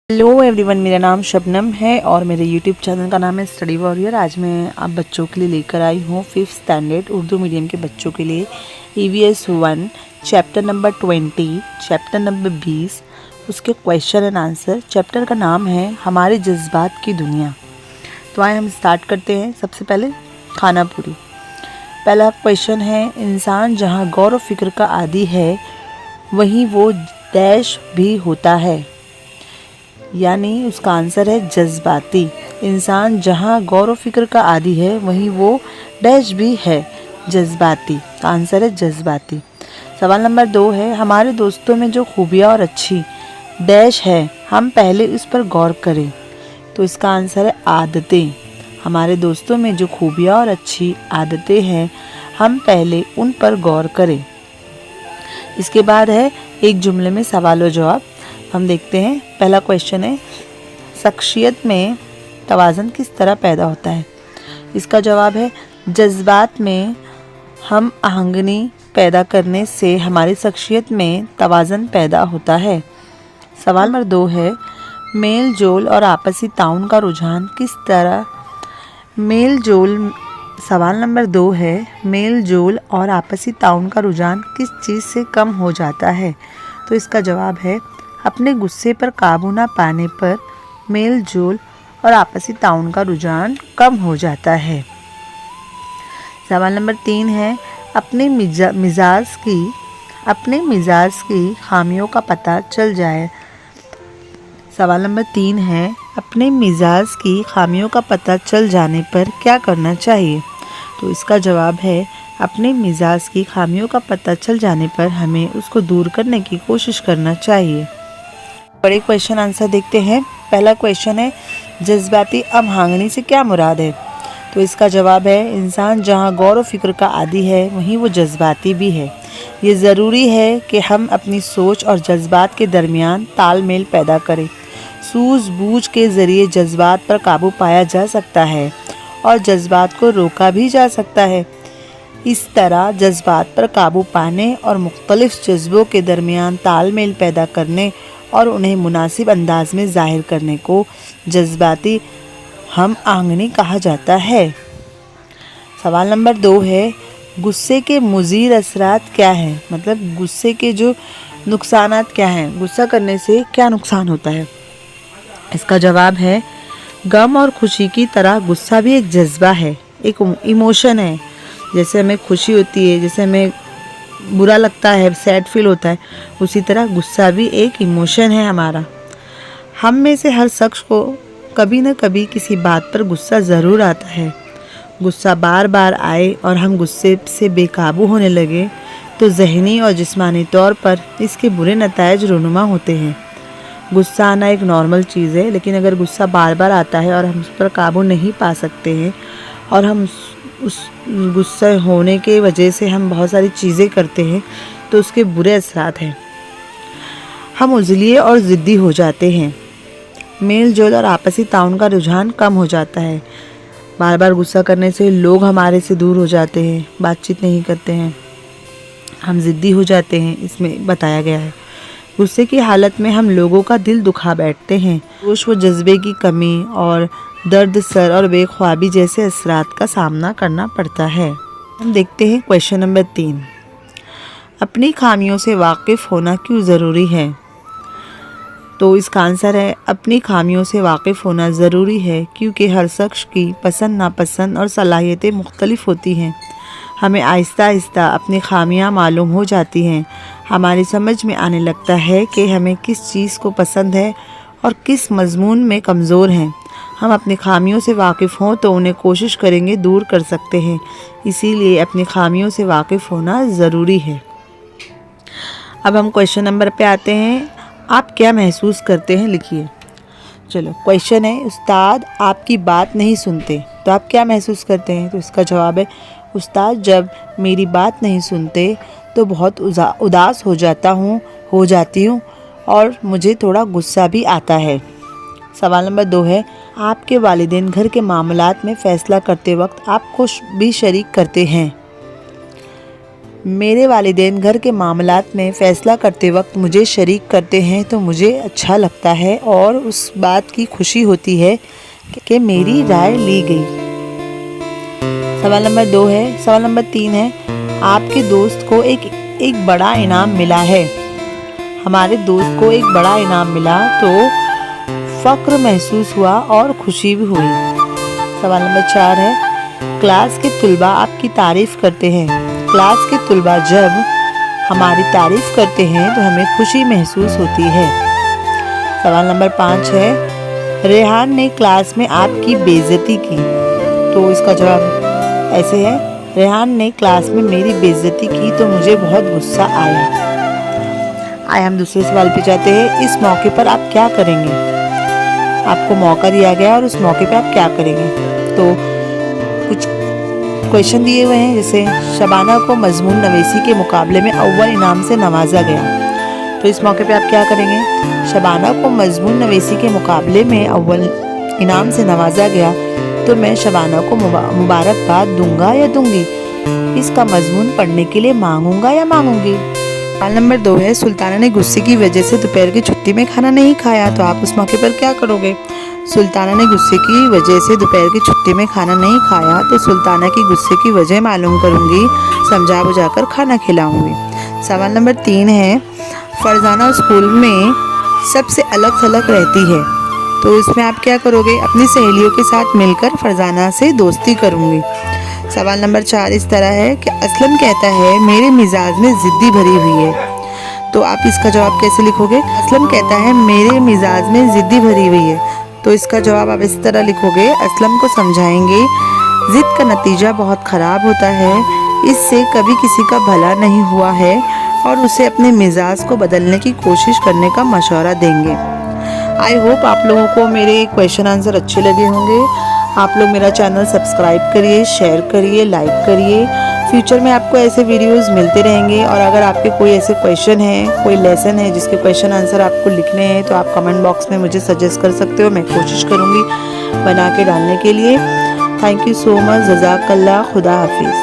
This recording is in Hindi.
हेलो एवरीवन, मेरा नाम शबनम है और मेरे यूट्यूब चैनल का नाम है स्टडी वॉरियर। आज मैं आप बच्चों के लिए लेकर आई हूँ 5th स्टैंडर्ड उर्दू मीडियम के बच्चों के लिए EVS 1 chapter number 20 chapter number 20 उसके क्वेश्चन एंड आंसर। चैप्टर का नाम है हमारे जज्बात की दुनिया। तो आए हम स्टार्ट करते हैं। सबसे पहले खाना पूरी। पहला क्वेश्चन है, इंसान जहाँ गौर व फिक्र का आदी है वहीं वो डैश भी होता है, यानी उसका आंसर है जज्बाती। इंसान जहाँ गौर व फिक्र का आदी है वहीं वो डैश भी है, जज्बाती। का आंसर है जज्बाती। सवाल नंबर 2 है, हमारे दोस्तों में जो खूबियाँ और अच्छी डैश है हम पहले उस पर गौर करें। तो इसका आंसर है आदतें। हमारे दोस्तों में जो खूबियाँ और अच्छी आदतें हैं हम पहले उन पर गौर करें। इसके बाद है एक जुमले में सवाल और जवाब। हम देखते हैं। पहला क्वेश्चन है, शख्सियत में तवाज़न किस तरह पैदा होता है। इसका जवाब है जज्बात में हम आहंगनी पैदा करने से हमारी शख्सियत में तवाज़न पैदा होता है। सवाल नंबर 2 है, मेल जोल और आपसी ताउन का रुझान किस तरह सवाल नंबर 2 है, मेल जोल और आपसी ताउन का रुझान किस चीज़ से कम हो जाता है। तो इसका जवाब है अपने गुस्से पर काबू न पाने पर मेल जोल और आपसी ताउन का रुझान कम हो जाता है। सवाल नंबर 3 है, अपने मिजाज की खामियों का पता चल जाए। सवाल नंबर 3 है, अपने मिजाज की खामियों का पता चल जाने पर क्या करना चाहिए। तो इसका जवाब है अपने मिजाज की खामियों का पता चल जाने पर हमें उसको दूर करने की कोशिश करना चाहिए। बड़े क्वेश्चन आंसर देखते हैं। पहला क्वेश्चन है, जज्बाती अमहांगनी से क्या मुराद है। तो इसका जवाब है इंसान जहाँ गौर व फिक्र का आदी है वहीं वो जज्बाती भी है। ये ज़रूरी है कि हम अपनी सोच और जज्बात के दरमियान तालमेल पैदा करें। सूझबूझ के ज़रिए जज्बात पर काबू पाया जा सकता है और जज्बात को रोका भी जा सकता है। इस तरह जज्बात पर काबू पाने और मुख्तलिफ जज्बों के दरमियान तालमेल पैदा करने और उन्हें मुनासिब अंदाज में ज़ाहिर करने को जज्बाती हम आहंगनी कहा जाता है। सवाल नंबर 2 है, गुस्से के मुज़ीर असरात क्या है। मतलब गुस्से के जो नुकसानात क्या हैं, गुस्सा करने से क्या नुकसान होता है। इसका जवाब है गम और खुशी की तरह गुस्सा भी एक जज्बा है, एक इमोशन है। जैसे हमें खुशी होती है, जैसे हमें बुरा लगता है, सैड फील होता है, उसी तरह गुस्सा भी एक इमोशन है हमारा। हम में से हर शख्स को कभी न कभी किसी बात पर गुस्सा ज़रूर आता है। गुस्सा बार बार आए और हम गुस्से से बेकाबू होने लगे तो ज़हनी और जिस्मानी तौर पर इसके बुरे नतायज रुनुमा होते हैं। गुस्सा आना एक नॉर्मल चीज़ है, लेकिन अगर गुस्सा बार बार आता है और हम उस पर काबू नहीं पा सकते हैं और हम उस गुस्से होने के वजह से हम बहुत सारी चीज़ें करते हैं तो उसके बुरे असरात हैं। हम उज़लिए और ज़िद्दी हो जाते हैं। मेल जोल और आपसी ताउन का रुझान कम हो जाता है। बार बार गुस्सा करने से लोग हमारे से दूर हो जाते हैं, बातचीत नहीं करते हैं, हम ज़िद्दी हो जाते हैं, इसमें बताया गया है। गुस्से की हालत में हम लोगों का दिल दुखा बैठते हैं। जोश व जज्बे की कमी और दर्द सर और बेख्वाबी जैसे असरात का सामना करना पड़ता है। हम देखते हैं क्वेश्चन नंबर 3, अपनी खामियों से वाकिफ़ होना क्यों ज़रूरी है। तो इसका आंसर है अपनी खामियों से वाकिफ़ होना ज़रूरी है क्योंकि हर शख्स की पसंद नापसंद और सलाहियतें मुख्तलिफ होती हैं। हमें आहिस्ता आहिस्ता अपनी खामियां मालूम हो जाती हैं। हमारी समझ में आने लगता है कि हमें किस चीज़ को पसंद है और किस मज़मून में कमज़ोर हैं। हम अपनी खामियों से वाकिफ़ हों तो उन्हें कोशिश करेंगे दूर कर सकते हैं। इसीलिए अपनी खामियों से वाकिफ़ होना ज़रूरी है। अब हम क्वेश्चन नंबर पे आते हैं। आप क्या महसूस करते हैं, लिखिए। चलो, क्वेश्चन है, उस्ताद आपकी बात नहीं सुनते तो आप क्या महसूस करते हैं। तो इसका जवाब है उस्ताद जब मेरी बात नहीं सुनते तो बहुत उदास हो जाती हूँ और मुझे थोड़ा गुस्सा भी आता है। सवाल नंबर 2 है, आपके वालिदैन घर के मामलात में फ़ैसला करते वक्त आपको भी शरीक करते हैं। मेरे वालिदैन घर के मामलात में फ़ैसला करते वक्त मुझे शरीक करते हैं तो मुझे अच्छा लगता है और उस बात की खुशी होती है कि मेरी राय ली गई। सवाल नंबर 2 है। सवाल नंबर 3 है, आपके दोस्त को एक बड़ा इनाम मिला है। हमारे दोस्त को एक बड़ा इनाम मिला तो फ़ख्र महसूस हुआ और खुशी भी हुई। सवाल नंबर 4 है, क्लास के तुलबा आपकी तारीफ़ करते हैं। क्लास के तुलबा जब हमारी तारीफ़ करते हैं तो हमें खुशी महसूस होती है। सवाल नंबर 5 है, रेहान ने क्लास में आपकी बेइज्जती की। तो इसका जवाब ऐसे है, रेहान ने क्लास में मेरी बेइज्जती की तो मुझे बहुत गुस्सा आया। आइए हम दूसरे सवाल पे जाते हैं। इस मौके पर आप क्या करेंगे? आपको मौका दिया गया और उस मौके पे आप क्या करेंगे? तो कुछ क्वेश्चन दिए हुए हैं, जैसे शबाना को मजमून नवीसी के मुकाबले में अव्वल इनाम से नवाजा गया। तो इस मौके पे आप क्या करेंगे? शबाना को मजमून नवीसी के मुकाबले में अव्वल इनाम से नवाजा गया तो मैं शबाना को मुबारकबाद दूंगा या दूंगी। इसका मजमून पढ़ने के लिए मांगूंगा या मांगूंगी। सवाल नंबर 2 है, सुल्ताना ने गुस्से की वजह से दोपहर की छुट्टी में खाना नहीं खाया तो आप उस मौके पर क्या करोगे? सुल्ताना ने गुस्से की वजह से दोपहर की छुट्टी में खाना नहीं खाया तो सुल्ताना की गुस्से की वजह मालूम करूंगी, समझा बुझाकर खाना खिलाऊंगी। सवाल नंबर 3 है, फरजाना स्कूल में सबसे अलग थलग रहती है तो इसमें आप क्या करोगे? अपनी सहेलियों के साथ मिलकर फरजाना से दोस्ती करूंगी। सवाल नंबर 4 इस तरह है कि असलम कहता है मेरे मिजाज में ज़िद्दी भरी हुई है। तो आप इसका जवाब कैसे लिखोगे? असलम कहता है मेरे मिजाज में ज़िद्दी भरी हुई है तो इसका जवाब आप इस तरह लिखोगे, असलम को समझाएंगे ज़िद का नतीजा बहुत ख़राब होता है, इससे कभी किसी का भला नहीं हुआ है और उसे अपने मिजाज को बदलने की कोशिश करने का मशवरा देंगे। आई होप आप लोगों को मेरे क्वेश्चन आंसर अच्छे लगे होंगे। आप लोग मेरा चैनल सब्सक्राइब करिए, शेयर करिए, लाइक करिए। फ्यूचर में आपको ऐसे वीडियोस मिलते रहेंगे और अगर आपके कोई ऐसे क्वेश्चन है, कोई लेसन है जिसके क्वेश्चन आंसर आपको लिखने हैं तो आप कमेंट बॉक्स में मुझे सजेस्ट कर सकते हो। मैं कोशिश करूँगी बना के डालने के लिए। Thank you so much. जज़ाकल्लाह। खुदा हाफिज़।